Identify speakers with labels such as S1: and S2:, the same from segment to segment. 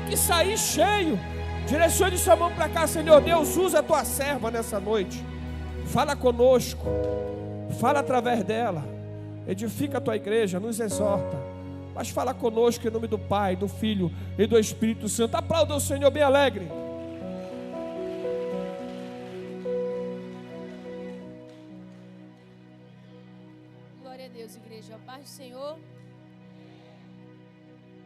S1: que sair cheio. Direcione sua mão para cá, Senhor Deus, usa a tua serva nessa noite. Fala conosco, fala através dela, edifica a tua igreja, nos exorta, mas fala conosco em nome do Pai, do Filho e do Espírito Santo. Aplauda o Senhor bem alegre.
S2: Glória a Deus, igreja. A paz do Senhor.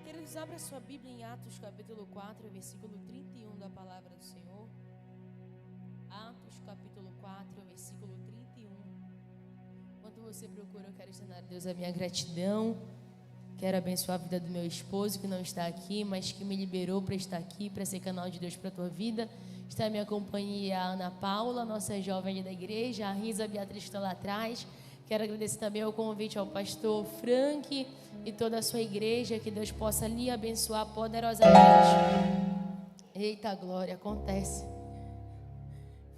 S2: Queridos, abra sua Bíblia em Atos capítulo 4, versículo 31 da palavra do Senhor. Atos capítulo 4, versículo 31. Enquanto você procura, eu quero estender a Deus a minha gratidão. Quero abençoar a vida do meu esposo, que não está aqui, mas que me liberou para estar aqui, para ser canal de Deus para a tua vida. Está a minha companhia, a Ana Paula, nossa jovem da igreja, a Risa, a Beatriz que está lá atrás. Quero agradecer também o convite ao pastor Frank e toda a sua igreja, que Deus possa lhe abençoar poderosamente. Eita glória, acontece.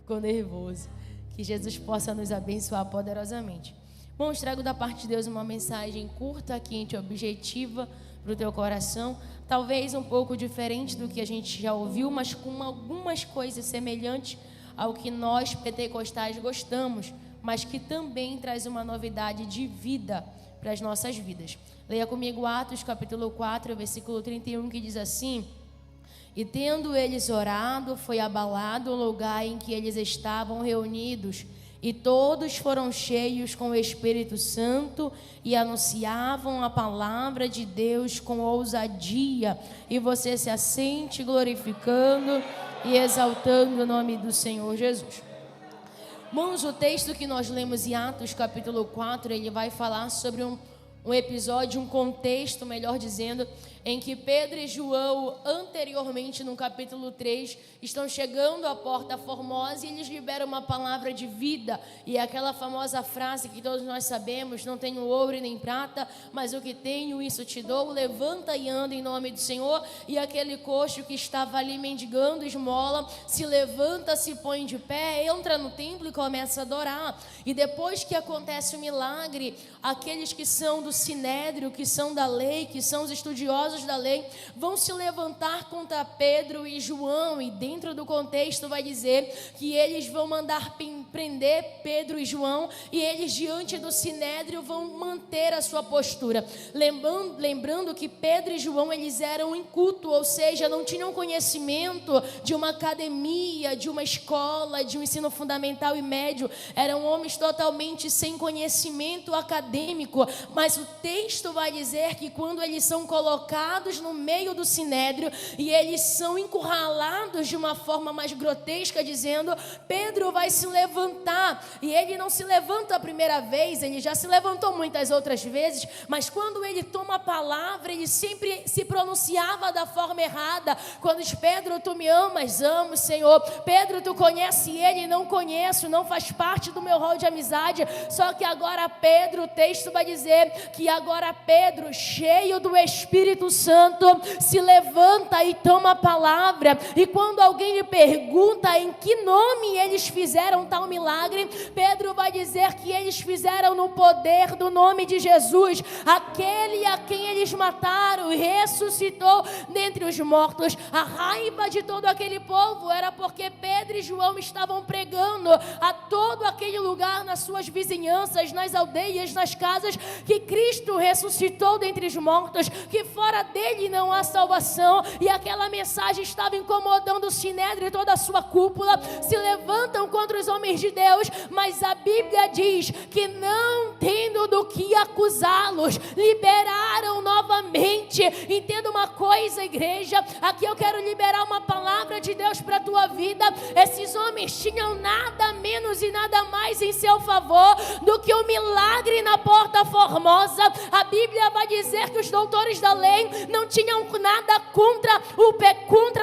S2: Ficou nervoso. Que Jesus possa nos abençoar poderosamente. Bom, trago da parte de Deus uma mensagem curta, quente, objetiva para o teu coração. Talvez um pouco diferente do que a gente já ouviu, mas com algumas coisas semelhantes ao que nós pentecostais gostamos, mas que também traz uma novidade de vida para as nossas vidas. Leia comigo Atos capítulo 4, versículo 31, que diz assim: E tendo eles orado, foi abalado o lugar em que eles estavam reunidos, e todos foram cheios com o Espírito Santo e anunciavam a palavra de Deus com ousadia. E você se assente glorificando e exaltando o nome do Senhor Jesus. Irmãos, o texto que nós lemos em Atos capítulo 4, ele vai falar sobre um episódio, um contexto, melhor dizendo, em que Pedro e João, anteriormente no capítulo 3, estão chegando à Porta Formosa e eles liberam uma palavra de vida. E é aquela famosa frase que todos nós sabemos: não tenho ouro e nem prata, mas o que tenho, isso te dou. Levanta e anda em nome do Senhor. E aquele coxo que estava ali mendigando esmola, se levanta, se põe de pé, entra no templo e começa a adorar. E depois que acontece o milagre, aqueles que são do Sinédrio, que são da lei, que são os estudiosos da lei, vão se levantar contra Pedro e João, e dentro do contexto vai dizer que eles vão mandar prender Pedro e João, e eles diante do Sinédrio vão manter a sua postura, lembrando que Pedro e João, eles eram incultos, ou seja, não tinham conhecimento de uma academia, de uma escola, de um ensino fundamental e médio, eram homens totalmente sem conhecimento acadêmico, mas o texto vai dizer que quando eles são colocados no meio do Sinédrio e eles são encurralados de uma forma mais grotesca, dizendo: Pedro vai se levantar. E ele não se levanta a primeira vez, ele já se levantou muitas outras vezes, mas quando ele toma a palavra, ele sempre se pronunciava da forma errada. Quando diz: Pedro, tu me amas? Amo, Senhor. Pedro, tu conhece ele? Não conheço, não faz parte do meu rol de amizade. Só que agora Pedro, o texto vai dizer que agora Pedro, cheio do Espírito Santo, se levanta e toma a palavra. E quando alguém lhe pergunta em que nome eles fizeram tal milagre, Pedro vai dizer que eles fizeram no poder do nome de Jesus, aquele a quem eles mataram e ressuscitou dentre os mortos. A raiva de todo aquele povo era porque Pedro e João estavam pregando a todo aquele lugar, nas suas vizinhanças, nas aldeias, nas casas, que Cristo ressuscitou dentre os mortos, que fora dele não há salvação. E aquela mensagem estava incomodando o Sinédrio e toda a sua cúpula. Se levantam contra os homens de Deus, mas a Bíblia diz que, não tendo do que acusá-los, liberaram novamente. Entenda uma coisa, igreja, aqui eu quero liberar uma palavra de Deus para a tua vida. Esses homens tinham nada menos e nada mais em seu favor do que o milagre na Porta Formosa. A Bíblia vai dizer que os doutores da lei não tinham nada contra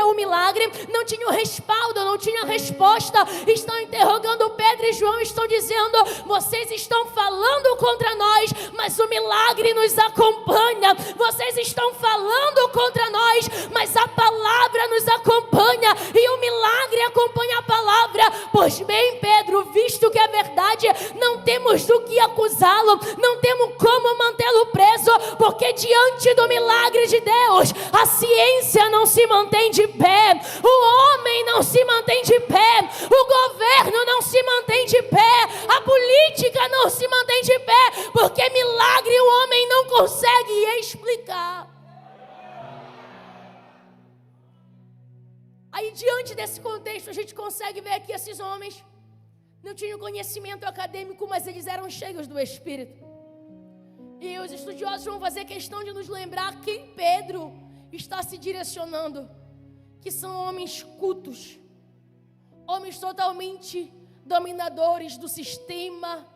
S2: o milagre, não tinham respaldo, não tinham resposta. Estão interrogando Pedro e João, estão dizendo: vocês estão falando contra nós, mas o milagre nos acompanha. Vocês estão falando contra nós, mas a palavra nos acompanha, e o milagre acompanha a palavra. Pois bem, Pedro, visto que é verdade, não temos do que acusá-lo, não temos como mantê-lo preso, porque diante diante do milagre de Deus, a ciência não se mantém de pé, o homem não se mantém de pé, o governo não se mantém de pé, a política não se mantém de pé, porque milagre o homem não consegue explicar. Aí, diante desse contexto, a gente consegue ver que esses homens não tinham conhecimento acadêmico, mas eles eram cheios do Espírito. E os estudiosos vão fazer questão de nos lembrar quem Pedro está se direcionando, que são homens cultos, homens totalmente dominadores do sistema,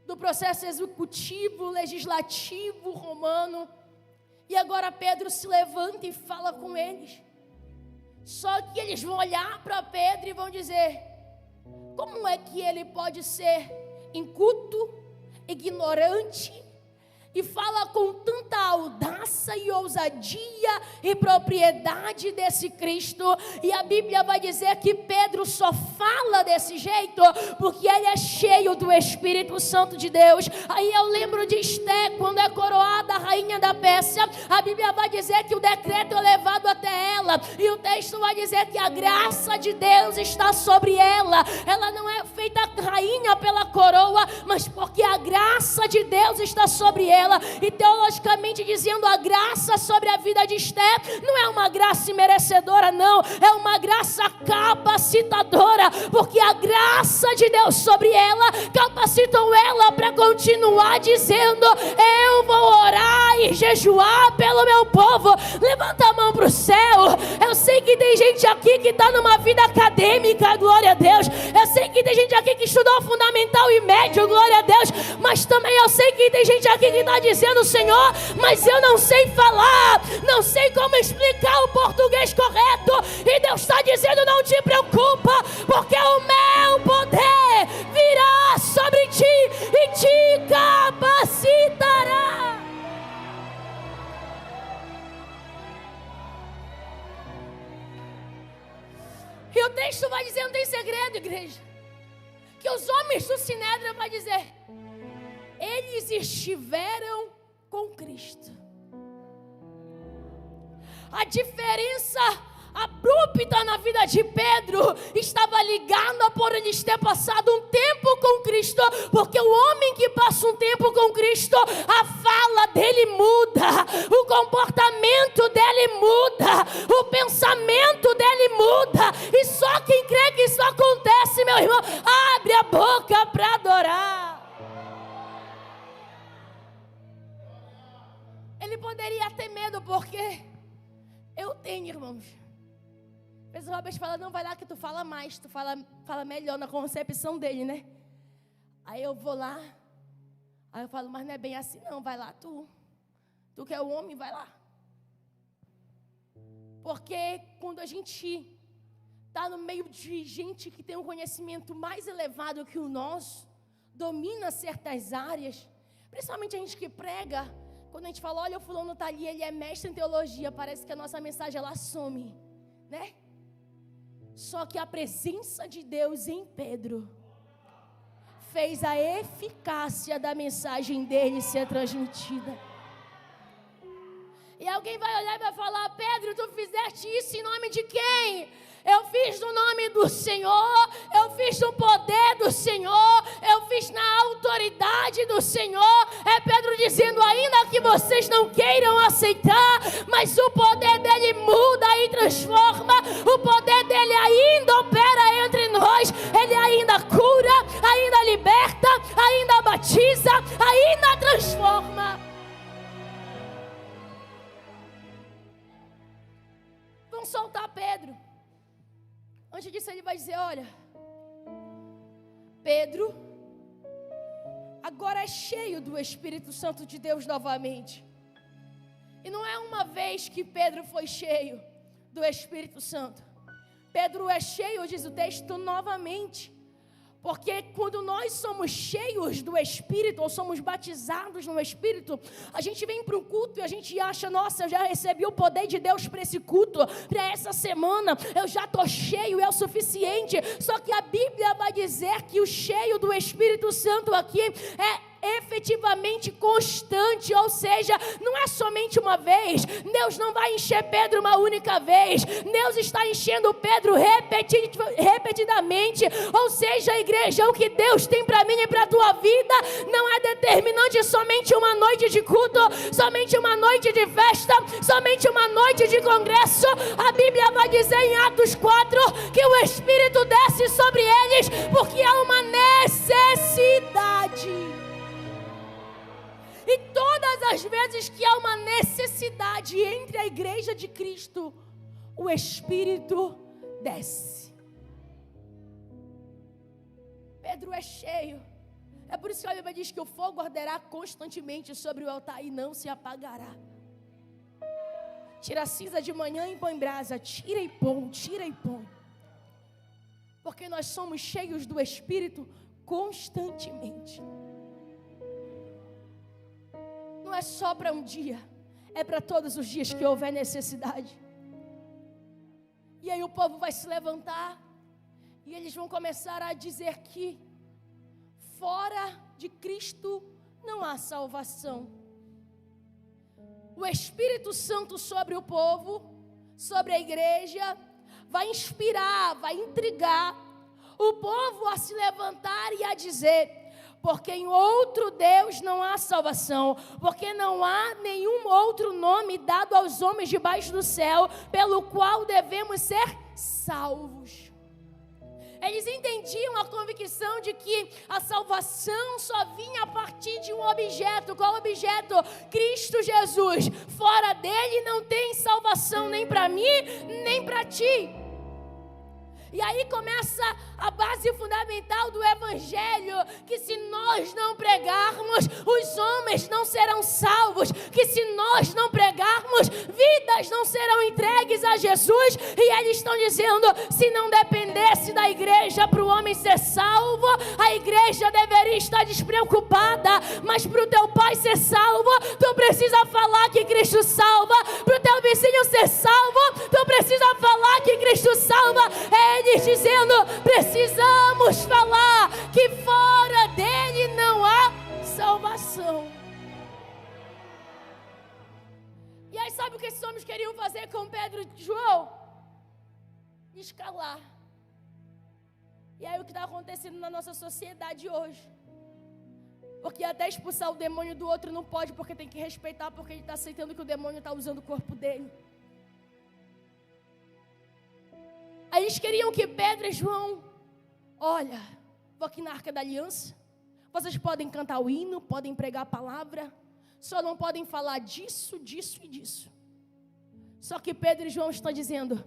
S2: do processo executivo, legislativo romano. E agora Pedro se levanta e fala com eles. Só que eles vão olhar para Pedro e vão dizer: como é que ele pode ser inculto, ignorante, e fala com tanta audácia e ousadia e propriedade desse Cristo? E a Bíblia vai dizer que Pedro só fala desse jeito porque ele é cheio do Espírito Santo de Deus. Aí eu lembro de Esté, quando é coroada a rainha da Pérsia, a Bíblia vai dizer que o decreto é levado até ela, e o texto vai dizer que a graça de Deus está sobre ela. Ela não é feita rainha pela coroa, mas porque a graça de Deus está sobre ela. E teologicamente dizendo, a graça sobre a vida de Esté não é uma graça imerecedora, não, é uma graça capacitadora, porque a graça de Deus sobre ela capacitou ela para continuar dizendo: eu vou orar e jejuar pelo meu povo. Levanta a mão para o céu. Eu sei que tem gente aqui que está numa vida acadêmica, glória a Deus. Eu sei que tem gente aqui que estudou fundamental e médio, glória a Deus. Mas também eu sei que tem gente aqui que está dizendo: Senhor, mas eu não sei falar, não sei como explicar o português correto. E Deus está dizendo: não te preocupa, porque o meu poder virá sobre ti e te capacitará. E o texto vai dizer, não tem segredo, igreja, que os homens do Sinédrio vai dizer: eles estiveram com Cristo. A diferença abrupta na vida de Pedro estava ligada por ele ter passado um tempo com Cristo, porque o homem que passa um tempo com Cristo, a fala dele muda, o comportamento dele muda, o pensamento dele muda, e só quem crê que isso acontece, meu irmão, abre a boca para adorar. Ele poderia ter medo, porque eu tenho, irmãos. O pessoal Robert fala: não, vai lá que tu fala mais, tu fala melhor na concepção dele, né? Aí eu vou lá, aí eu falo: mas não é bem assim não, vai lá tu que é o homem, vai lá. Porque quando a gente está no meio de gente que tem um conhecimento mais elevado que o nosso, domina certas áreas, principalmente a gente que prega, quando a gente fala: olha, o fulano está ali, ele é mestre em teologia, parece que a nossa mensagem ela some, né? Só que a presença de Deus em Pedro fez a eficácia da mensagem dele ser transmitida. E alguém vai olhar e vai falar: Pedro, tu fizeste isso em nome de quem? Eu fiz no nome do Senhor, eu fiz no poder do Senhor, eu fiz na autoridade do Senhor. É Pedro dizendo: ainda que vocês não queiram aceitar, mas o poder dele muda e transforma, o poder dele ainda opera entre nós, ele ainda cura, ainda liberta, ainda batiza, ainda transforma. Vamos soltar Pedro. Antes disso ele vai dizer: olha, Pedro agora é cheio do Espírito Santo de Deus novamente. E não é uma vez que Pedro foi cheio do Espírito Santo. Pedro é cheio, diz o texto, novamente. Porque quando nós somos cheios do Espírito, ou somos batizados no Espírito, a gente vem para um culto e a gente acha: nossa, eu já recebi o poder de Deus para esse culto, para essa semana, eu já estou cheio, é o suficiente. Só que a Bíblia vai dizer que o cheio do Espírito Santo aqui é efetivamente efetivamente constante, ou seja, não é somente uma vez. Deus não vai encher Pedro uma única vez. Deus está enchendo Pedro repetidamente. Ou seja, igreja, o que Deus tem para mim e para a tua vida não é determinante somente uma noite de culto, somente uma noite de festa, somente uma noite de congresso. A Bíblia vai dizer em Atos 4 que o Espírito desce sobre eles porque há uma necessidade. E todas as vezes que há uma necessidade entre a igreja de Cristo, o Espírito desce. Pedro é cheio. É por isso que a Bíblia diz que o fogo arderá constantemente sobre o altar e não se apagará. Tira a cinza de manhã e põe brasa. Tira e põe, tira e põe. Porque nós somos cheios do Espírito constantemente. Não é só para um dia, é para todos os dias que houver necessidade. E aí o povo vai se levantar e eles vão começar a dizer que fora de Cristo não há salvação. O Espírito Santo sobre o povo, sobre a igreja, vai inspirar, vai intrigar o povo a se levantar e a dizer: porque em outro Deus não há salvação, porque não há nenhum outro nome dado aos homens debaixo do céu, pelo qual devemos ser salvos. Eles entendiam a convicção de que a salvação só vinha a partir de um objeto. Qual objeto? Cristo Jesus. Fora dele não tem salvação nem para mim, nem para ti. E aí começa a base fundamental do Evangelho, que se nós não pregarmos, os homens não serão salvos, que se nós não pregarmos, vidas não serão entregues a Jesus. E eles estão dizendo, se não dependesse da igreja para o homem ser salvo, a igreja deveria estar despreocupada, mas para o teu pai ser salvo, tu precisa falar que Cristo salva. Para o teu vizinho ser salvo, tu precisa falar que Cristo salva. Eles dizendo, precisamos falar que fora dele não há salvação. E aí sabe o que esses homens queriam fazer com Pedro e João? Escalar. E aí o que está acontecendo na nossa sociedade hoje? Porque até expulsar o demônio do outro não pode, porque tem que respeitar, porque ele está aceitando que o demônio está usando o corpo dele. Aí eles queriam que Pedro e João, olha, vou aqui na Arca da Aliança, vocês podem cantar o hino, podem pregar a palavra, só não podem falar disso, disso e disso. Só que Pedro e João estão dizendo,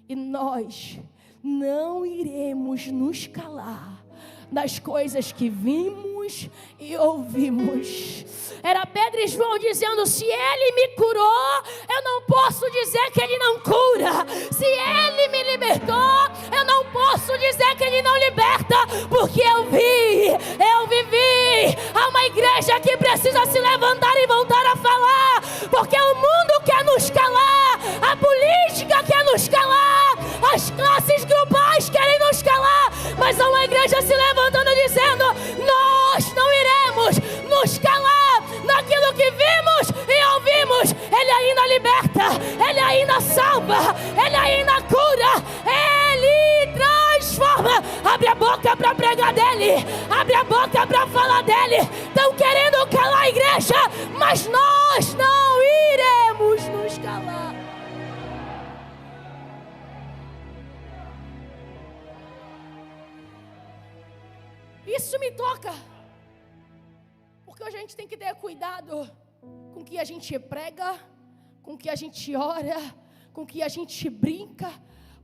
S2: e nós não iremos nos calar das coisas que vimos e ouvimos. Era Pedro e João dizendo, se ele me curou, eu não posso dizer que ele não cura. Se ele me libertou, eu não posso dizer que ele não liberta, porque eu vivi. Há uma igreja que precisa se levantar e voltar a falar, porque o mundo quer nos calar, a política quer nos calar, as classes grupais querem nos calar, mas há uma igreja se levantando e dizendo, nós não iremos nos calar naquilo que vimos e ouvimos. Ele ainda liberta, ele ainda salva, ele ainda cura, ele transforma. Abre a boca para pregar dele, abre a boca para falar dele. Estão querendo calar a igreja, mas nós não iremos nos calar. Isso me toca, porque a gente tem que ter cuidado com o que a gente prega, com o que a gente ora, com o que a gente brinca,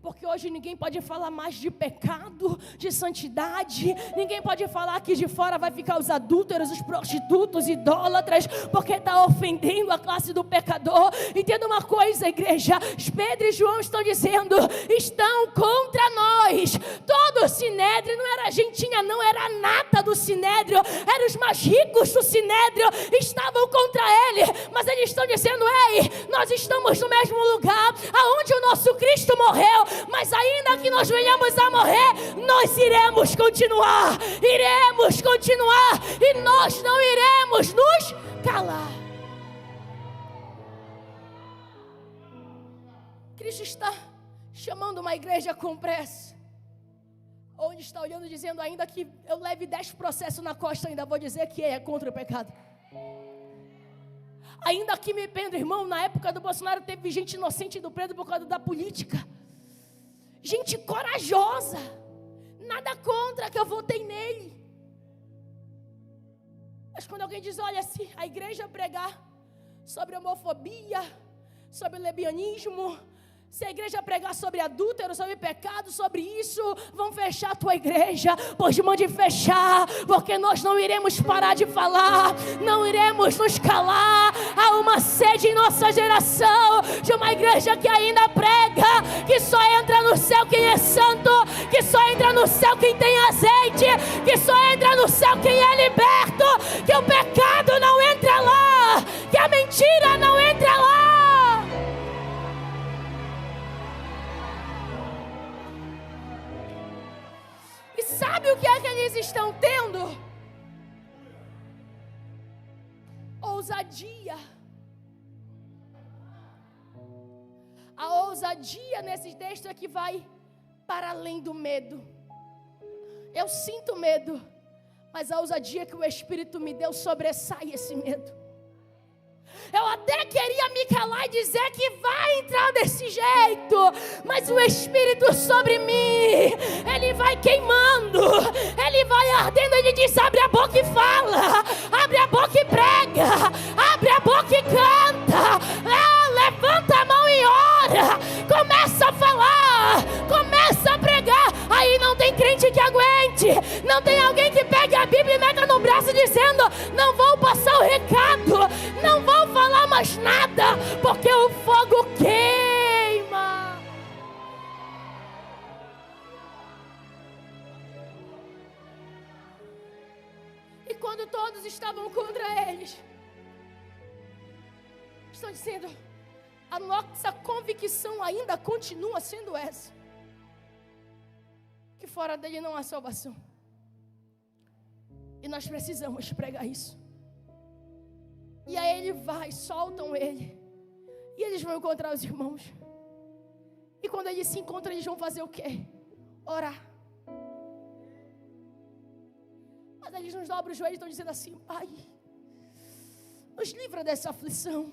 S2: porque hoje ninguém pode falar mais de pecado, de santidade, ninguém pode falar que de fora vai ficar os adúlteros, os prostitutos, idólatras, porque está ofendendo a classe do pecador. Entenda uma coisa, igreja, Pedro e João estão dizendo, estão contra nós. Todo o Sinédrio, não era a gentinha não, era a nata do Sinédrio, eram os mais ricos do Sinédrio, estavam contra ele, mas eles estão dizendo, ei, nós estamos no mesmo lugar, aonde o nosso Cristo morreu, mas ainda que nós venhamos a morrer, nós iremos continuar, e nós não iremos nos calar. Cristo está chamando uma igreja com pressa, onde está olhando dizendo, ainda que eu leve 10 processos na costa, ainda vou dizer que é contra o pecado. Ainda que me prenda, irmão, na época do Bolsonaro teve gente inocente do preso por causa da política. Gente corajosa. Nada contra que eu votei nele. Mas quando alguém diz, olha, se a igreja pregar sobre homofobia, sobre lesbianismo, se a igreja pregar sobre adúltero, sobre pecado, sobre isso, vão fechar a tua igreja. Pois mande fechar, porque nós não iremos parar de falar, não iremos nos calar. Há uma sede em nossa geração de uma igreja que ainda prega que só entra no céu quem é santo, que só entra no céu quem tem azeite, que só entra no céu quem é liberto, que o pecado não entra lá, que a mentira não entra lá. Sabe o que é que eles estão tendo? Ousadia. A ousadia nesses textos é que vai para além do medo. Eu sinto medo, mas a ousadia que o Espírito me deu sobressai esse medo. Eu até queria me calar e dizer que vai entrar desse jeito, mas o Espírito sobre mim, ele vai queimando, ele vai ardendo. Ele diz, abre a boca e fala, abre a boca e prega, abre a boca e canta, levanta a mão e ora, começa a falar, começa a pregar. Aí não tem crente que aguente, não tem alguém que pegue a Bíblia e meta no braço dizendo, não vou passar o recado, não vou falar mais nada, porque o fogo queima. E quando todos estavam contra eles, estão dizendo, a nossa convicção ainda continua sendo essa, que fora dele não há salvação. E nós precisamos pregar isso. E aí ele vai, soltam ele, e eles vão encontrar os irmãos. E quando eles se encontram, eles vão fazer o quê? Orar. Mas eles nos dobram os joelhos e estão dizendo assim, Pai, nos livra dessa aflição.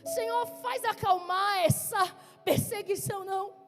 S2: Senhor, faz acalmar essa perseguição, não.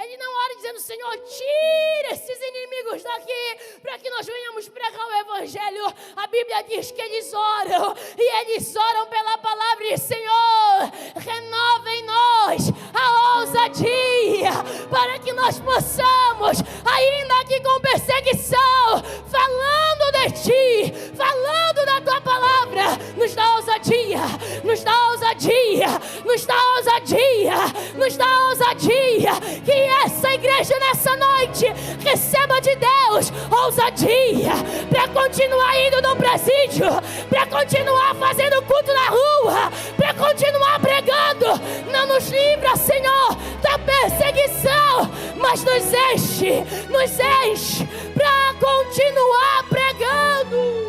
S2: Ele não ora dizendo, Senhor, tira esses inimigos daqui, para que nós venhamos pregar o Evangelho. A Bíblia diz que eles oram, e eles oram pela palavra, e Senhor, renova em nós a ousadia, para que nós possamos, ainda que com perseguição, falando de Ti, falando da Tua palavra, nos dá ousadia, nos dá ousadia, nos dá ousadia, nos dá ousadia, que essa igreja nessa noite receba de Deus ousadia para continuar indo no presídio, para continuar fazendo culto na rua, para continuar pregando. Não nos livra, Senhor, da perseguição, mas nos enche para continuar pregando.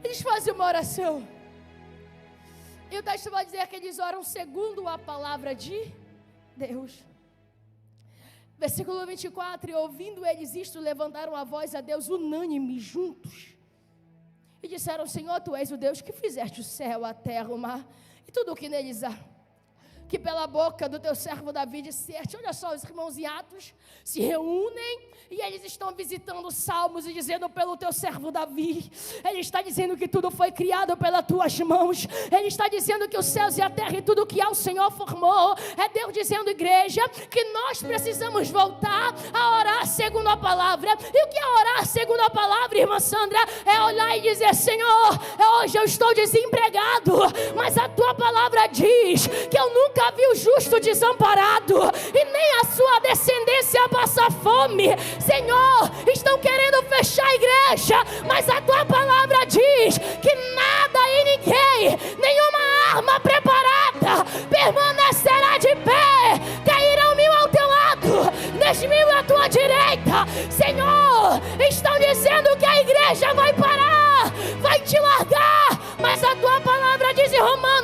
S2: Eles fazem uma oração, e o texto vai dizer que eles oram segundo a palavra de Deus. Versículo 24, e ouvindo eles isto, levantaram a voz a Deus unânime, juntos, e disseram, Senhor, Tu és o Deus que fizeste o céu, a terra, o mar, e tudo o que neles há. Que pela boca do Teu servo Davi disseste. Olha só, os irmãos em Atos se reúnem, e eles estão visitando salmos e dizendo pelo Teu servo Davi. Ele está dizendo que tudo foi criado pelas Tuas mãos. Ele está dizendo que os céus e a terra e tudo que há o Senhor formou. É Deus dizendo, igreja, que nós precisamos voltar a orar segundo a palavra. E o que é orar segundo a palavra, irmã Sandra? É olhar e dizer, Senhor, hoje eu estou desempregado, mas a Tua palavra diz que eu nunca vi o justo desamparado, e nem a sua descendência passar fome. Senhor, estão querendo fechar a igreja, mas a Tua palavra diz que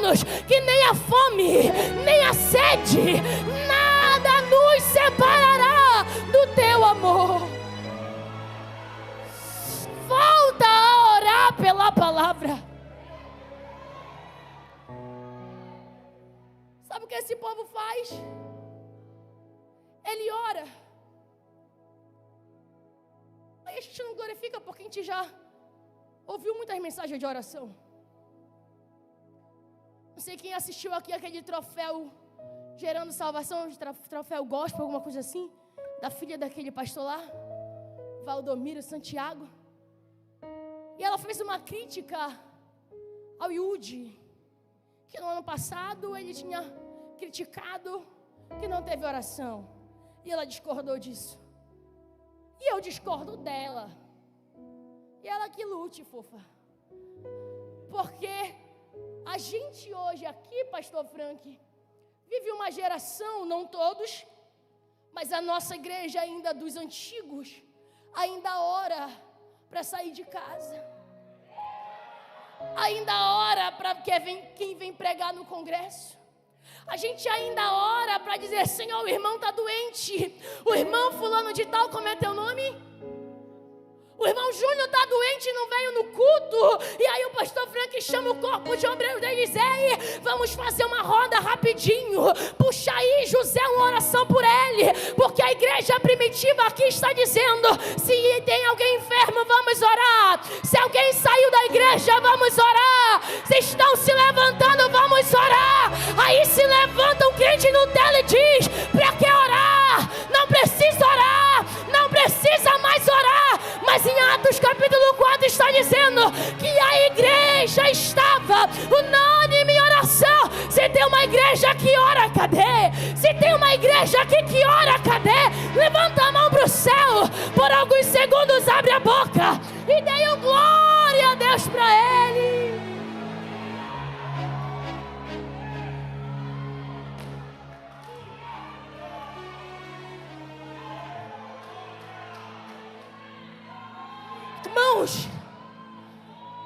S2: anos, que nem a fome, nem a sede, nada nos separará do teu amor. Volta a orar pela palavra. Sabe o que esse povo faz? Ele ora. Aí a gente não glorifica porque a gente já ouviu muitas mensagens de oração. Não sei quem assistiu aqui aquele troféu Gerando Salvação, troféu gospel, alguma coisa assim, da filha daquele pastor lá, Valdomiro Santiago. E ela fez uma crítica ao Yudi, que no ano passado ele tinha criticado que não teve oração. E ela discordou disso. E eu discordo dela. E ela que lute, fofa. Porque a gente hoje aqui, pastor Frank, vive uma geração, não todos, mas a nossa igreja ainda dos antigos, ainda ora para sair de casa. Ainda ora para quem vem pregar no congresso. A gente ainda ora para dizer: Senhor, o irmão está doente. O irmão fulano de tal, como é teu nome? O irmão Júnior está doente e não veio no culto. E aí o pastor Frank chama o corpo de obreiros dele e diz: ei, vamos fazer uma roda rapidinho. Puxa aí, José, uma oração por ele. Porque a igreja primitiva aqui está dizendo: se tem alguém enfermo, vamos orar. Se alguém saiu da igreja, vamos orar. Se estão se levantando, vamos orar. Aí se levanta um crente no tela e diz: para que orar? Não precisa orar. Não precisa mais orar. Mas em Atos capítulo 4 está dizendo que a igreja estava unânime em oração. Se tem uma igreja que ora, cadê? Se tem uma igreja aqui que ora, cadê? Levanta a mão para o céu, por alguns segundos abre a boca e dê um glória a Deus para Ele. Irmãos,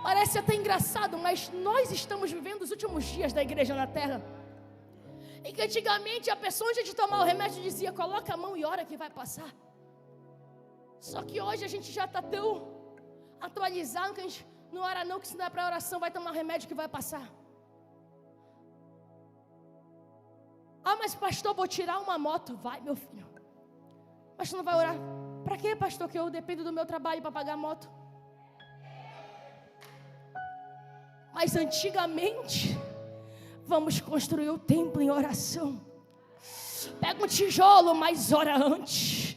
S2: parece até engraçado, mas nós estamos vivendo os últimos dias da igreja na terra. E que antigamente a pessoa, antes de tomar o remédio, dizia: coloca a mão e ora que vai passar. Só que hoje a gente já está tão atualizado que a gente não ora não, que se não é para oração, vai tomar o remédio que vai passar. Ah, mas pastor, vou tirar uma moto. Vai, meu filho. Mas tu não vai orar. Para quê, pastor, que eu dependo do meu trabalho para pagar a moto? Mas antigamente, vamos construir o templo em oração. Pega um tijolo, mas ora antes.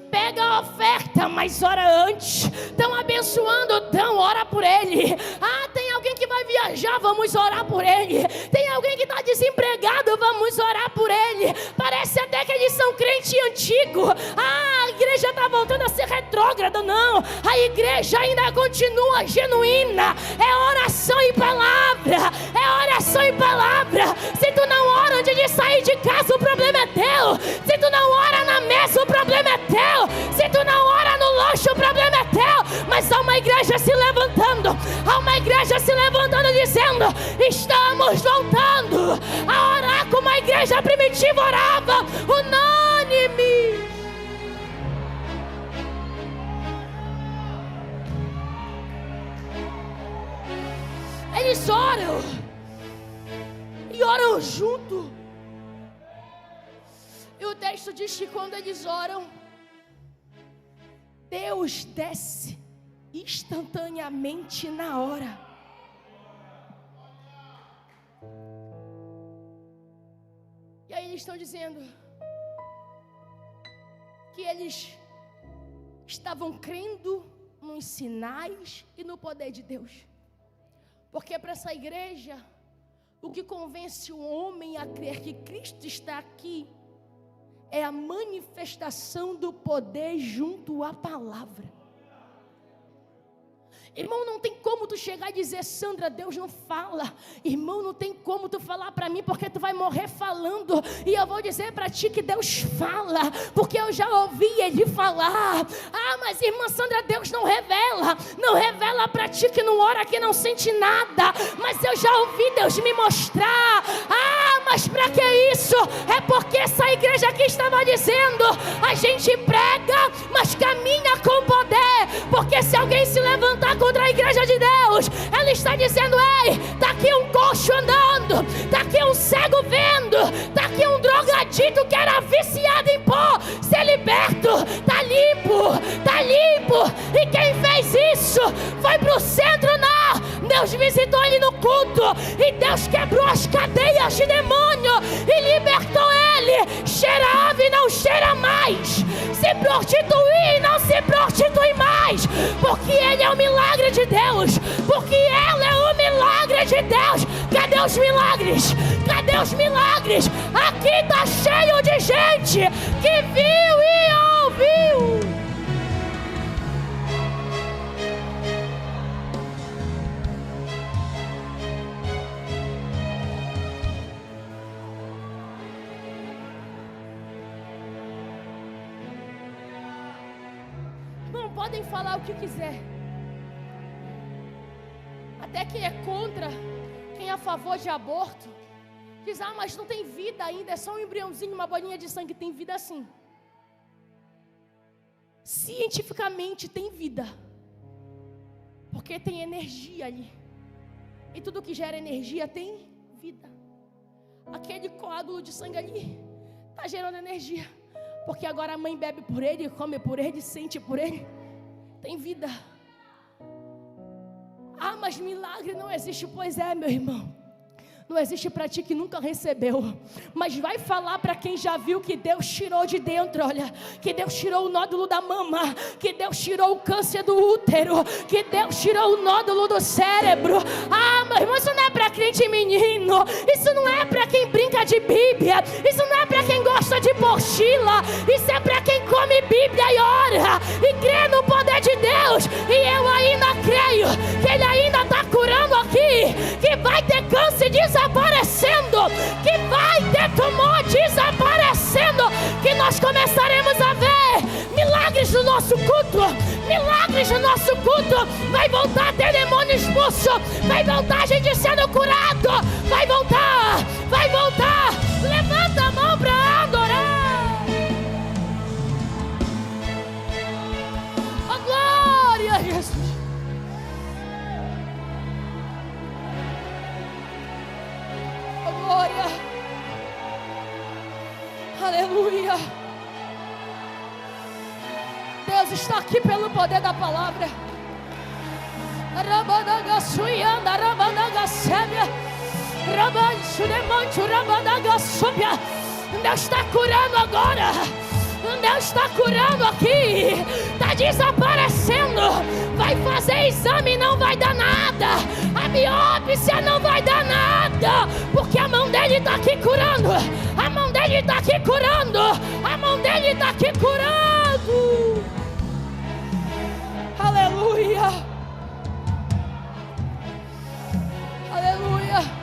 S2: Pega a oferta, mas ora antes. Estão abençoando, então ora por ele. Ah, tem alguém que vai viajar, vamos orar por ele. Tem alguém que está desempregado, vamos orar por ele. Parece até que eles são crente antigo. Ah, a igreja está voltando a ser retrógrada. Não, a igreja ainda continua genuína. É oração e palavra. É oração e palavra. Se tu não ora antes de sair de casa, o problema é teu. Se tu não ora na mesa, o problema é teu. Se tu não ora no lanche, o problema é teu. Mas há uma igreja se levantando. Há uma igreja se levantando dizendo: estamos voltando a orar como a igreja primitiva orava, unânime. Eles oram e oram junto. E o texto diz que quando eles oram, Deus desce instantaneamente na hora. E aí eles estão dizendo que eles estavam crendo nos sinais e no poder de Deus. Porque para essa igreja, o que convence o homem a crer que Cristo está aqui é a manifestação do poder junto à palavra. Irmão, não tem como tu chegar e dizer: Sandra, Deus não fala. Irmão, não tem como tu falar para mim, porque tu vai morrer falando. E eu vou dizer para ti que Deus fala, porque eu já ouvi Ele falar. Ah, mas irmã Sandra, Deus não revela. Não revela para ti que não ora, que não sente nada. Mas eu já ouvi Deus me mostrar. Ah, mas para que isso? É porque essa igreja aqui estava dizendo: a gente prega, mas caminha com poder. Porque se alguém se levantar contra a igreja de Deus, ela está dizendo: ei, está aqui um coxo andando, está aqui um cego vendo, está aqui um drogadito que era viciado em pó, ser liberto, está limpo, está limpo. E quem fez isso foi para o centro, não. Deus visitou ele no culto, e Deus quebrou as cadeias de demônio e libertou ele. Cheira ave, não cheira mais. Se prostituir, não se prostitui mais. Porque ele é o milagre de Deus. Porque ela é o milagre de Deus. Cadê os milagres? Cadê os milagres? Aqui está cheio de gente que viu e ouviu. Não podem falar o que quiser. Até quem é contra, quem é a favor de aborto, diz: ah, mas não tem vida ainda, é só um embriãozinho, uma bolinha de sangue. Tem vida sim. Cientificamente tem vida, porque tem energia ali. E tudo que gera energia tem vida. Aquele coágulo de sangue ali está gerando energia, porque agora a mãe bebe por ele, come por ele, sente por ele. Tem vida. Ah, mas milagre não existe. Pois é, meu irmão. Não existe para ti que nunca recebeu. Mas vai falar para quem já viu que Deus tirou de dentro. Olha, que Deus tirou o nódulo da mama, que Deus tirou o câncer do útero, que Deus tirou o nódulo do cérebro. Ah, meu irmão, isso não é para crente menino. Isso não é para quem brinca de Bíblia. Isso não é para quem gosta de mochila. Isso é para quem come Bíblia e ora e crê no poder de Deus. E eu ainda creio que Ele ainda está curando aqui, que vai ter câncer desaparecendo, que vai ter tumor desaparecendo, que nós começaremos a ver milagres no nosso culto. Milagres no nosso culto. Vai voltar a ter demônio expulso. Vai voltar a gente sendo curado. Vai voltar, vai voltar. Levanta a mão para adorar. Oh, glória a Jesus. Oh, glória. Aleluia. Deus está aqui pelo poder da palavra. Deus está curando agora. Deus está curando aqui. Está desaparecendo. Vai fazer exame, não vai dar nada. A biópsia não vai dar nada. Porque a mão dele está aqui curando. A mão dele está aqui curando. A mão dele está aqui curando. Aleluia. Aleluia.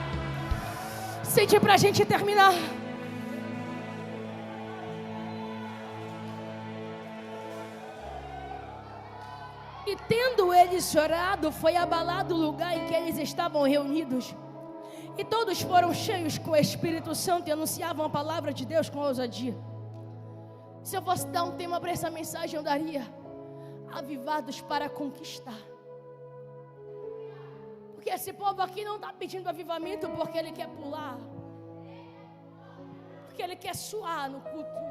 S2: Sente pra gente terminar. E tendo eles chorado, foi abalado o lugar em que eles estavam reunidos. E todos foram cheios com o Espírito Santo e anunciavam a palavra de Deus com ousadia. Se eu fosse dar um tema para essa mensagem, eu daria: avivados para conquistar. Porque esse povo aqui não está pedindo avivamento porque ele quer pular, porque ele quer suar no culto.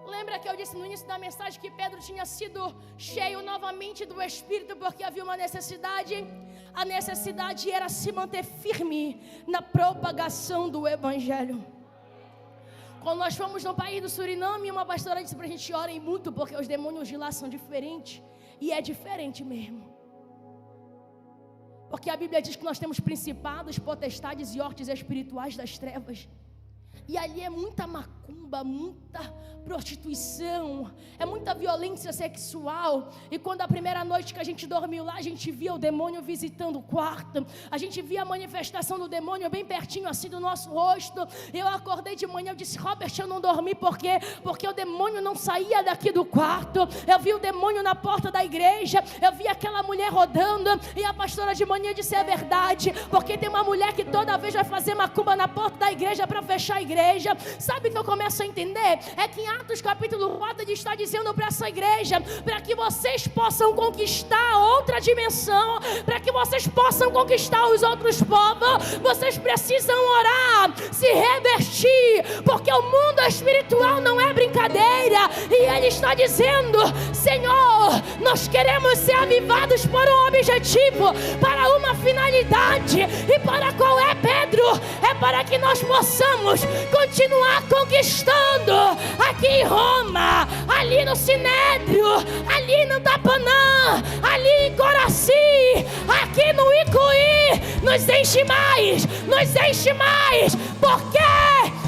S2: Lembra que eu disse no início da mensagem que Pedro tinha sido cheio novamente do Espírito porque havia uma necessidade? A necessidade era se manter firme na propagação do Evangelho. Quando nós fomos no país do Suriname, uma pastora disse para a gente: orem muito, porque os demônios de lá são diferentes. E é diferente mesmo. Porque a Bíblia diz que nós temos principados, potestades e hortes espirituais das trevas. E ali é muita macumba. macumba, muita prostituição, é muita violência sexual. E quando a primeira noite que a gente dormiu lá, a gente via o demônio visitando o quarto, a gente via a manifestação do demônio bem pertinho assim do nosso rosto. Eu acordei de manhã, eu disse: Robert, eu não dormi porque o demônio não saía daqui do quarto. Eu vi o demônio na porta da igreja, eu vi aquela mulher rodando, e a pastora de manhã disse: é verdade, porque tem uma mulher que toda vez vai fazer macumba na porta da igreja para fechar a igreja. Sabe o que eu começo a entender? É que em Atos capítulo 4 ele está dizendo para essa igreja, para que vocês possam conquistar outra dimensão, para que vocês possam conquistar os outros povos, vocês precisam orar, se revertir, porque o mundo espiritual não é brincadeira. E ele está dizendo: Senhor, nós queremos ser avivados por um objetivo, para uma finalidade. E para qual é, Pedro? É para que nós possamos continuar conquistando aqui em Roma, ali no Sinédrio, ali no Tapanã, ali em Coraci, aqui no Icuí. Nos enche mais, nos enche mais. Por quê?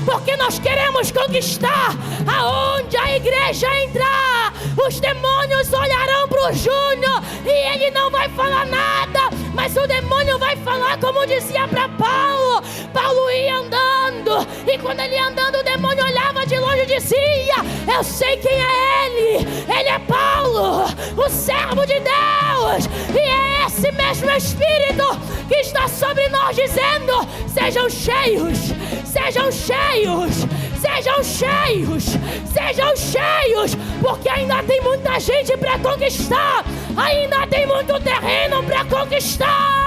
S2: Porque nós queremos conquistar. Aonde a igreja entrar, os demônios olharão para o Júnior e ele não vai falar nada, mas o demônio vai falar, como dizia para Paulo. Paulo ia andando, e quando ele ia andando, o demônio olhava de longe e dizia: eu sei quem é ele é Paulo, o servo de Deus. E é esse mesmo Espírito que está sobre nós, dizendo: sejam cheios, sejam cheios, sejam cheios, sejam cheios, porque ainda tem muita gente para conquistar, ainda tem muito terreno para conquistar.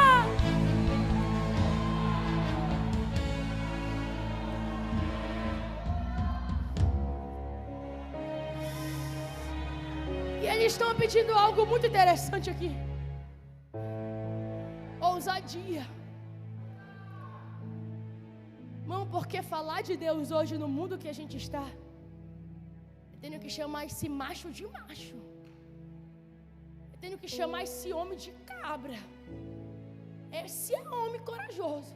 S2: E eles estão pedindo algo muito interessante aqui: ousadia. Irmão, porque falar de Deus hoje no mundo que a gente está, eu tenho que chamar esse macho de macho, eu tenho que chamar esse homem de cabra. Esse é homem corajoso,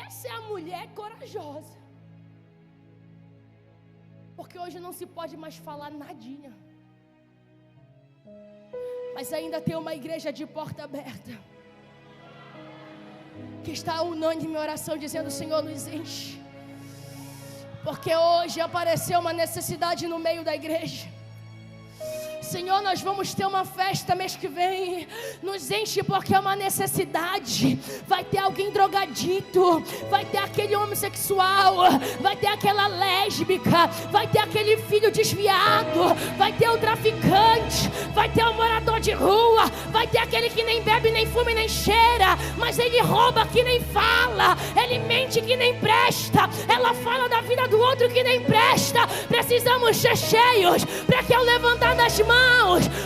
S2: essa é a mulher corajosa. Porque hoje não se pode mais falar nadinha, mas ainda tem uma igreja de porta aberta que está unânime em oração, dizendo: Senhor, nos enche. Porque hoje apareceu uma necessidade no meio da igreja. Senhor, nós vamos ter uma festa mês que vem. Nos enche, porque é uma necessidade. Vai ter alguém drogadito, vai ter aquele homossexual, vai ter aquela lésbica, vai ter aquele filho desviado, vai ter o traficante, vai ter o morador de rua, vai ter aquele que nem bebe, nem fuma, nem cheira, mas ele rouba que nem fala, ele mente que nem presta, ela fala da vida do outro que nem presta. Precisamos ser cheios, para que ao levantar das mãos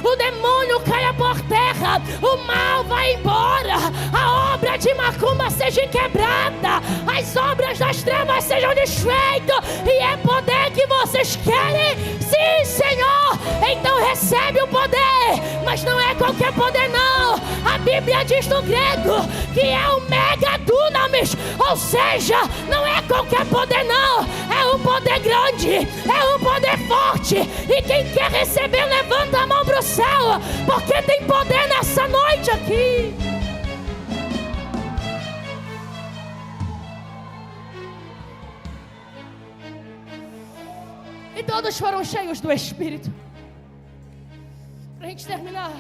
S2: o demônio caia por terra, o mal vai embora, a obra de macumba seja quebrada, as obras das trevas sejam desfeitas. E é poder que vocês querem? Sim, Senhor. Então recebe o poder, mas não é qualquer poder não. A Bíblia diz no grego que é o mega dunamis, ou seja, não é qualquer poder não, é um poder grande, é um poder forte. E quem quer receber, levanta a mão para o céu, porque tem poder nessa noite aqui. E todos foram cheios do Espírito. Para a gente terminar,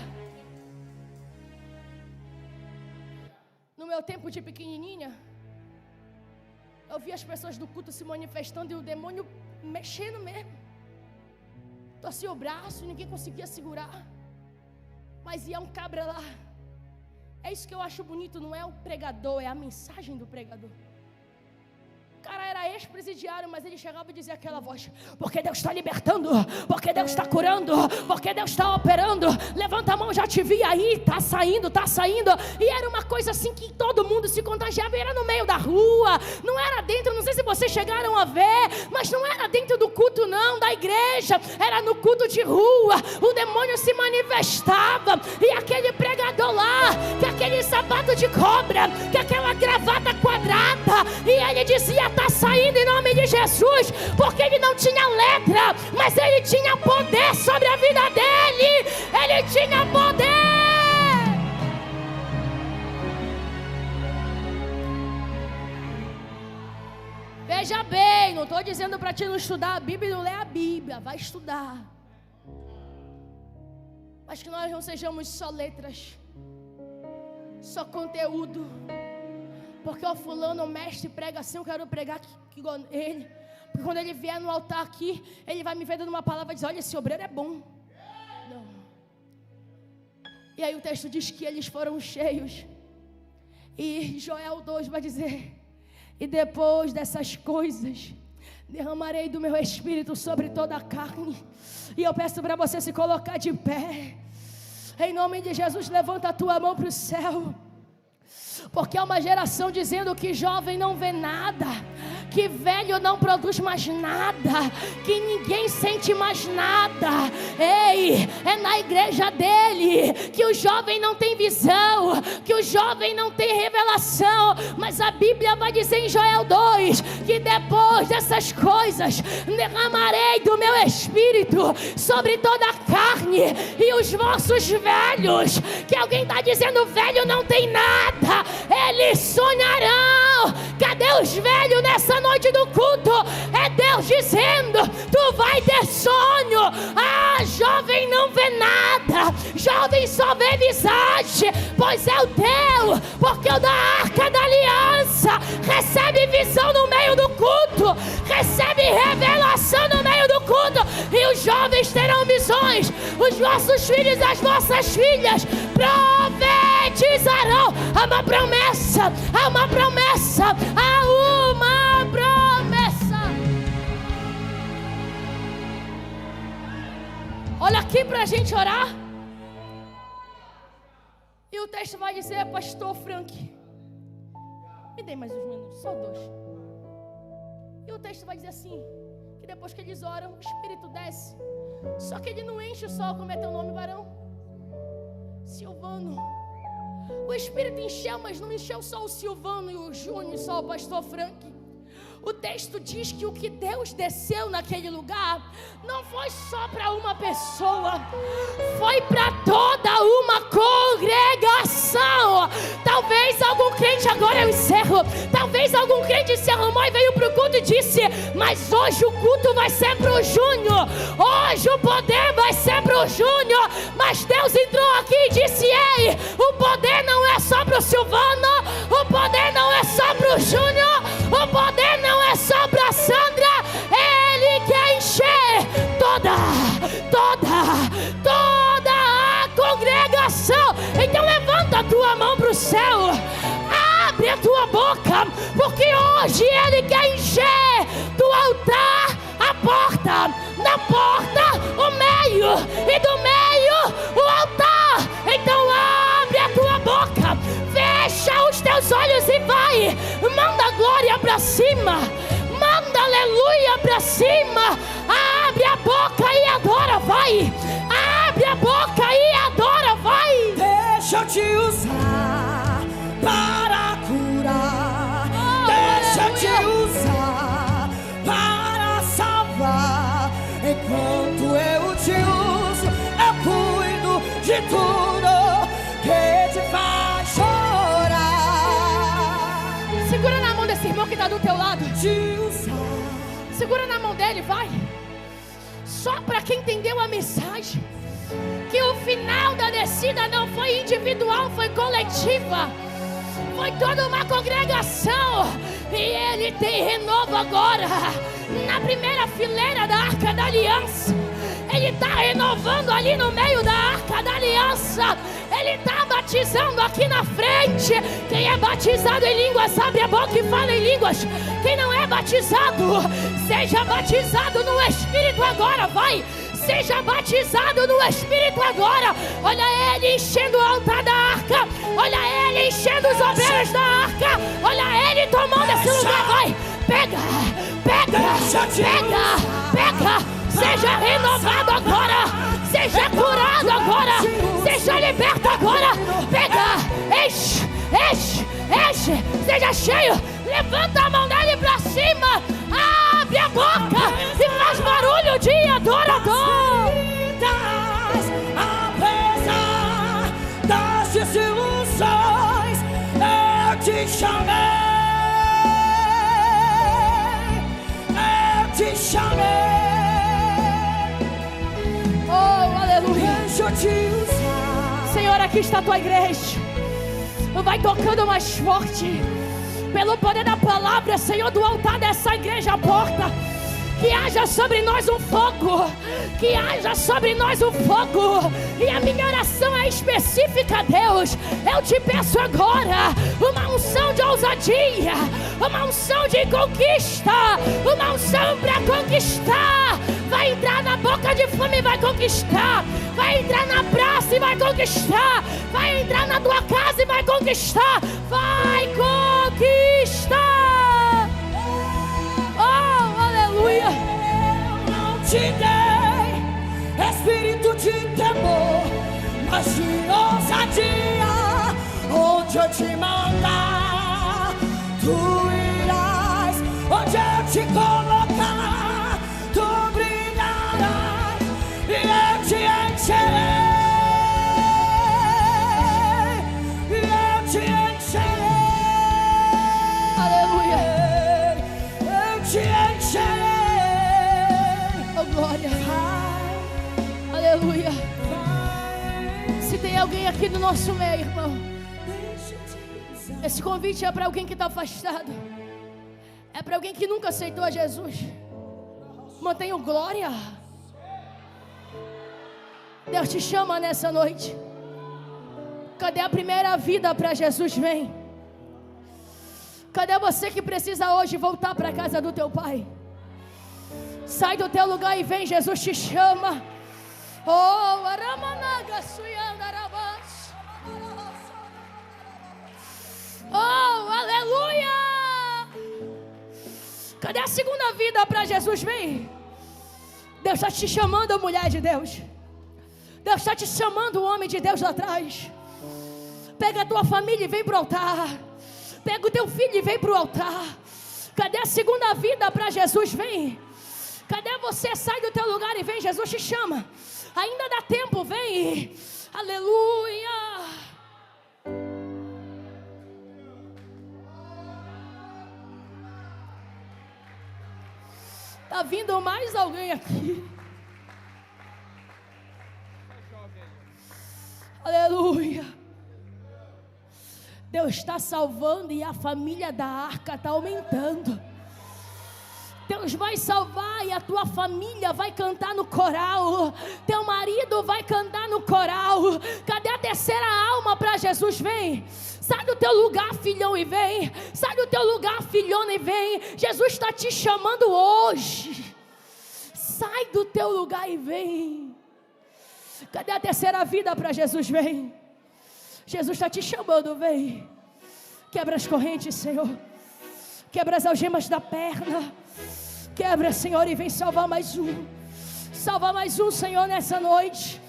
S2: no meu tempo de pequenininha, eu vi as pessoas do culto se manifestando e o demônio mexendo mesmo. Torcia o braço, ninguém conseguia segurar, mas ia um cabra lá. É isso que eu acho bonito, não é o pregador, é a mensagem do pregador. O cara era ex-presidiário, mas ele chegava e dizia aquela voz: porque Deus está libertando, porque Deus está curando, porque Deus está operando. Levanta a mão, já te vi aí, tá saindo, tá saindo. E era uma coisa assim que todo mundo se contagiava. E era no meio da rua, não era dentro, não sei se vocês chegaram a ver, mas não era dentro do culto não, da igreja, era no culto de rua. O demônio se manifestava, e aquele pregador lá, que aquele sapato de cobra, que aquela gravata quadrada, e ele dizia: está saindo em nome de Jesus. Jesus, porque ele não tinha letra, mas ele tinha poder sobre a vida dele. Ele tinha poder. Veja bem, não estou dizendo para ti não estudar a Bíblia e não ler a Bíblia. Vai estudar. Mas que nós não sejamos só letras, só conteúdo. Porque o fulano, o mestre, prega assim, eu quero pregar igual ele. Porque quando ele vier no altar aqui, ele vai me ver dando uma palavra e dizer: olha, esse obreiro é bom. Não. E aí o texto diz que eles foram cheios. E Joel 2 vai dizer: e depois dessas coisas, derramarei do meu espírito sobre toda a carne. E eu peço para você se colocar de pé. Em nome de Jesus, levanta a tua mão para o céu. Porque é uma geração dizendo que jovem não vê nada, que velho não produz mais nada, que ninguém sente mais nada. Ei, é na igreja dele que o jovem não tem visão, que o jovem não tem revelação. Mas a Bíblia vai dizer em Joel 2 que depois dessas coisas derramarei do meu espírito sobre toda a carne. E os vossos velhos, que alguém está dizendo velho não tem nada, eles sonharão. Cadê os velhos nessa noite do culto? É Deus dizendo: tu vai ter sonho. Ah, jovem não vê nada, jovem só vê visagem, pois é o teu, porque o da Arca da Aliança recebe visão no meio do culto, recebe revelação no meio do culto. E os jovens terão visões, os vossos filhos e as vossas filhas profetizarão. Há uma promessa, há uma promessa, há uma promessa. Olha aqui para a gente orar. E o texto vai dizer: pastor Frank, me dê mais uns minutos, só 2. E o texto vai dizer assim, que depois que eles oram, o Espírito desce. Só que ele não enche só, como é teu nome, varão? Silvano. O Espírito encheu, mas não encheu só o Silvano e o Júnior, só o pastor Frank. O texto diz que o que Deus desceu naquele lugar não foi só para uma pessoa, foi para toda uma congregação. Talvez algum crente, agora eu encerro, talvez algum crente se arrumou e veio para o culto e disse: mas hoje o culto vai ser para o Júnior, hoje o poder vai ser para o Júnior. Mas Deus entrou aqui e disse: ei, o poder não é só para o Silvano, o poder não é só para o Júnior, o poder não é só para a Sandra. Ele quer encher toda a congregação. Então levanta a tua mão para o céu, abre a tua boca, porque hoje Ele quer encher do altar a porta, na porta o meio, e do meio o altar. Então abre a tua boca, fecha os teus olhos e vai, manda glória para cima, manda aleluia para cima. Abre a boca e adora, vai. Abre a boca e adora, vai.
S3: Deixa eu te usar para curar, deixa eu te usar para salvar. Enquanto eu te uso, eu cuido de tudo que te faz chorar.
S2: Segura na mão desse irmão que está do teu lado.
S3: Te usar.
S2: Segura na mão dele, vai. Só para quem entendeu a mensagem, que o final da descida não foi individual, foi coletiva. Foi toda uma congregação. E Ele tem renovo agora. Na primeira fileira da Arca da Aliança, Ele está renovando ali no meio da Arca da Aliança. Ele está batizando aqui na frente. Quem é batizado em línguas, abre a boca e fala em línguas. Quem não é batizado, seja batizado no Espírito agora, vai. Seja batizado no Espírito agora. Olha Ele enchendo o altar da arca. Olha Ele enchendo os obreiros da arca. Olha Ele tomando esse lugar, vai. Pega, pega, pega, pega. Seja renovado agora. Seja curado agora. Seja liberto agora. Pega, enche, enche, enche. Seja cheio. Levanta a mão dele pra cima. Abre abre a boca e faz barulho de adorador.
S3: Apesar das desilusões, eu te chamei, eu te chamei.
S2: Oh, aleluia.
S3: Deixa eu te usar.
S2: Senhor, aqui está a tua igreja. Vai tocando mais forte. Pelo poder da palavra, Senhor, do altar dessa igreja, a porta. Que haja sobre nós um fogo. Que haja sobre nós um fogo. E a minha oração é específica, Deus. Eu te peço agora uma unção de ousadia, uma unção de conquista, uma unção para conquistar. Vai entrar na boca de fome e vai conquistar. Vai entrar na praça e vai conquistar. Vai entrar na tua casa e vai conquistar. Vai conquistar. Oh, aleluia.
S3: Eu não te dei espírito de temor, mas de ousadia. Onde eu te mandar, tu irás. Onde eu te colocar, tu brilharás. E eu te encherei. E eu te encherei.
S2: Aleluia.
S3: Eu te encherei.
S2: Oh, glória. Aleluia. Se tem alguém aqui no nosso meio, irmão, esse convite é para alguém que está afastado. É para alguém que nunca aceitou a Jesus. Mantenha o glória. Deus te chama nessa noite. Cadê a primeira vida para Jesus? Vem. Cadê você que precisa hoje voltar para a casa do teu pai? Sai do teu lugar e vem, Jesus te chama. Oh, aramanaga suyandarabas. Oh, aleluia. Cadê a segunda vida para Jesus? Vem. Deus está te chamando, mulher de Deus. Deus está te chamando, homem de Deus lá atrás. Pega a tua família e vem para o altar. Pega o teu filho e vem para o altar. Cadê a segunda vida para Jesus? Vem. Cadê você? Sai do teu lugar e vem, Jesus te chama. Ainda dá tempo, vem. Aleluia. Está vindo mais alguém aqui. Aleluia. Deus está salvando e a família da arca está aumentando. Deus vai salvar e a tua família vai cantar no coral. Teu marido vai cantar no coral. Cadê a terceira alma para Jesus? Vem. Sai do teu lugar, filhão, e vem. Sai do teu lugar, filhona, e vem. Jesus está te chamando hoje. Sai do teu lugar e vem. Cadê a terceira vida para Jesus? Vem. Jesus está te chamando, vem. Quebra as correntes, Senhor. Quebra as algemas da perna. Quebra, Senhor, e vem salvar mais um. Salva mais um, Senhor, nessa noite.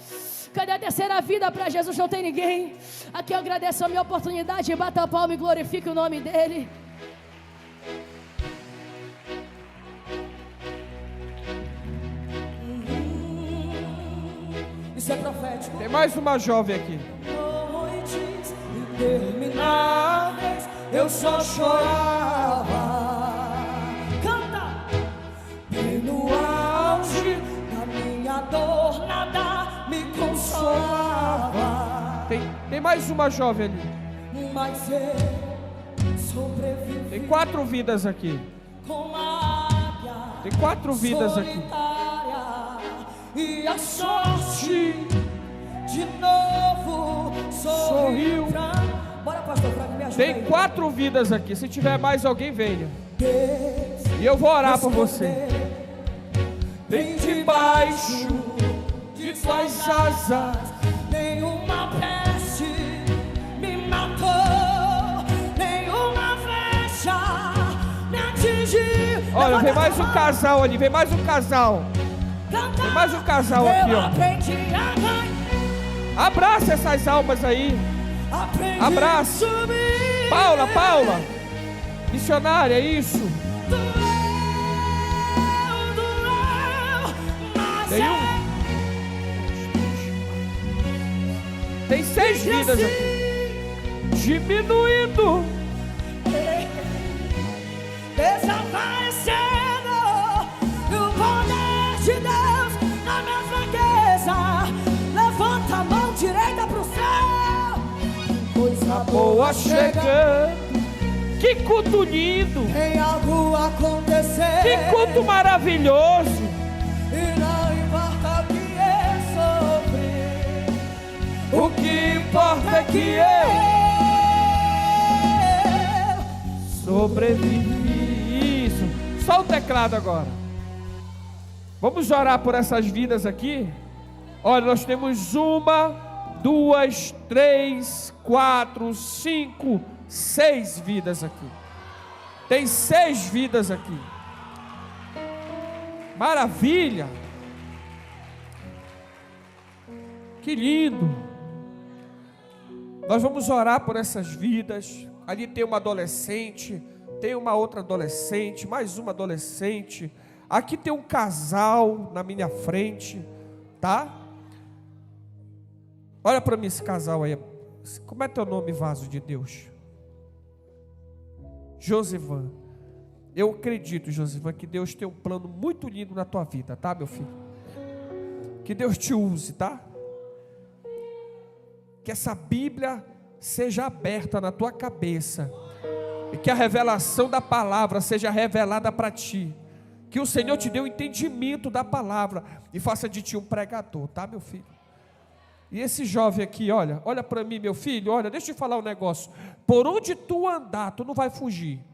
S2: Cadê a terceira vida para Jesus? Não tem ninguém. Aqui eu agradeço a minha oportunidade. Bata a palma e glorifique o nome dEle.
S3: Isso é profético.
S1: Tem mais uma jovem aqui.
S3: Noites intermináveis eu só chorava. Canta! E no auge da minha dor nada me consolava.
S1: Tem mais uma jovem ali.
S3: Mas eu sobrevivi.
S1: Tem 4 vidas aqui.
S3: Com águia
S1: Tem 4 vidas aqui.
S3: E a sorte de novo sorriu. Bora, pastor Franco, me ajuda.
S1: Tem 4 vidas aqui. Se tiver mais alguém, venha. E eu vou orar por você. Vem debaixo de suas asas.
S3: Nenhuma peste me matou, nenhuma flecha me atingiu.
S1: Olha, vem mais um casal ali. Vem mais um casal. Tem mais um casal aqui, ó. Abraça essas almas aí. Abraça. Paula. Missionária, isso. Tem 6 vidas aqui. Diminuindo,
S3: desaparecendo no poder de Deus na minha fraqueza. Levanta a mão direita pro céu. Coisa
S1: boa chegando. Que culto lindo.
S3: Tem algo acontecer.
S1: Que culto maravilhoso.
S3: E não importa o que eu sofri,
S1: O que importa é que eu sobrevivi. Isso. Só o teclado agora. Vamos orar por essas vidas aqui. Olha, nós temos 1, 2, 3, 4, 5, 6 vidas aqui. Tem 6 vidas aqui. Maravilha. Que lindo. Nós vamos orar por essas vidas. Ali tem uma adolescente, tem uma outra adolescente, mais uma adolescente. Aqui tem um casal na minha frente, tá? Olha para mim esse casal aí. Como é teu nome, vaso de Deus? Josivan. Eu acredito, Josivan, que Deus tem um plano muito lindo na tua vida, tá, meu filho? Que Deus te use, tá? Que essa Bíblia seja aberta na tua cabeça e que a revelação da palavra seja revelada para ti. Que o Senhor te dê o entendimento da palavra e faça de ti um pregador, tá, meu filho? E esse jovem aqui, olha para mim, meu filho, olha, deixa eu te falar um negócio. Por onde tu andar, tu não vai fugir.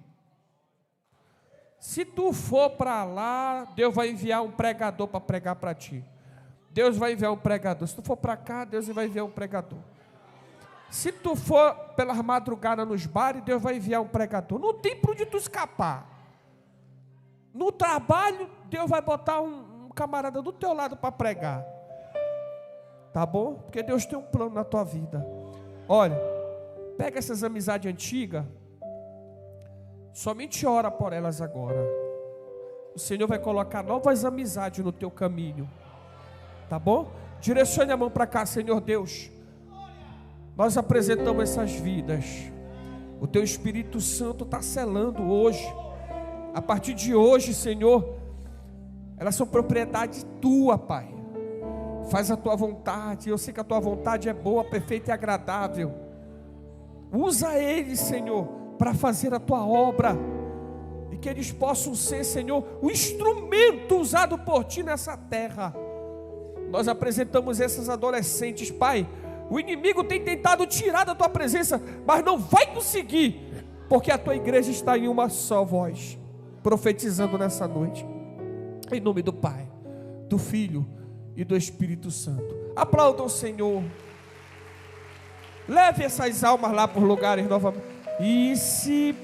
S1: Se tu for para lá, Deus vai enviar um pregador para pregar para ti. Deus vai enviar um pregador. Se tu for para cá, Deus vai enviar um pregador. Se tu for pelas madrugadas nos bares, Deus vai enviar um pregador. Não tem para onde tu escapar. No trabalho, Deus vai botar um camarada do teu lado para pregar. Tá bom? Porque Deus tem um plano na tua vida. Olha, pega essas amizades antigas, somente ora por elas agora. O Senhor vai colocar novas amizades no teu caminho. Tá bom? Direcione a mão para cá, Senhor Deus. Nós apresentamos essas vidas. O teu Espírito Santo está selando hoje. A partir de hoje, Senhor, elas são propriedade tua, Pai. Faz a tua vontade. Eu sei que a tua vontade é boa, perfeita e agradável. Usa eles, Senhor, para fazer a tua obra. E que eles possam ser, Senhor, o instrumento usado por ti nessa terra. Nós apresentamos essas adolescentes, Pai. O inimigo tem tentado tirar da tua presença, mas não vai conseguir, porque a tua igreja está em uma só voz, profetizando nessa noite. Em nome do Pai, do Filho e do Espírito Santo. Aplaudam o Senhor. Leve essas almas lá por lugares novamente. E se